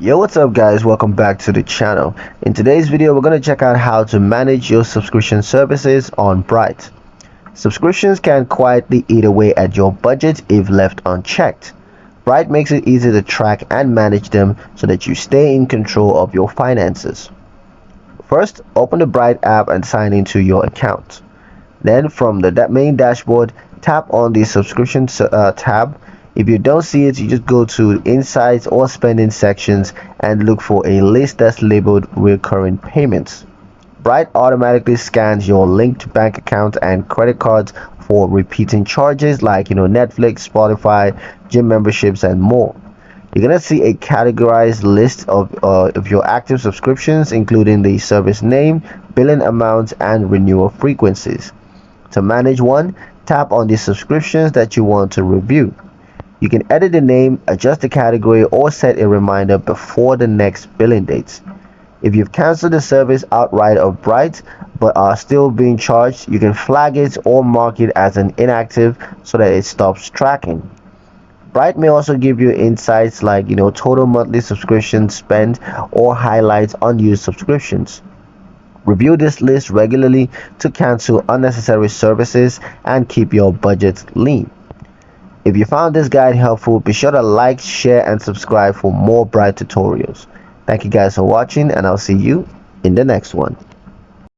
Yo, what's up guys, welcome back to the channel. In today's video we're going to check out how to manage your subscription services on Bright. Subscriptions can quietly eat away at your budget if left unchecked. Bright makes it easy to track and manage them so that you stay in control of your finances. First, open the Bright app and sign into your account. Then from the main dashboard, tap on the subscription tab. If you don't see it, you just go to insights or spending sections and look for a list that's labeled recurring payments. Bright automatically scans your linked bank account and credit cards for repeating charges like Netflix, Spotify, gym memberships, and more. You're gonna see a categorized list of your active subscriptions, including the service name, billing amounts, and renewal frequencies. To manage one, tap on the subscriptions that you want to review. You can edit the name, adjust the category, or set a reminder before the next billing dates. If you've canceled the service outright of Bright but are still being charged, you can flag it or mark it as an inactive so that it stops tracking. Bright may also give you insights like total monthly subscription spend or highlight unused subscriptions. Review this list regularly to cancel unnecessary services and keep your budget lean. If you found this guide helpful, be sure to like, share, and subscribe for more Bright tutorials. Thank you guys for watching, and I'll see you in the next one.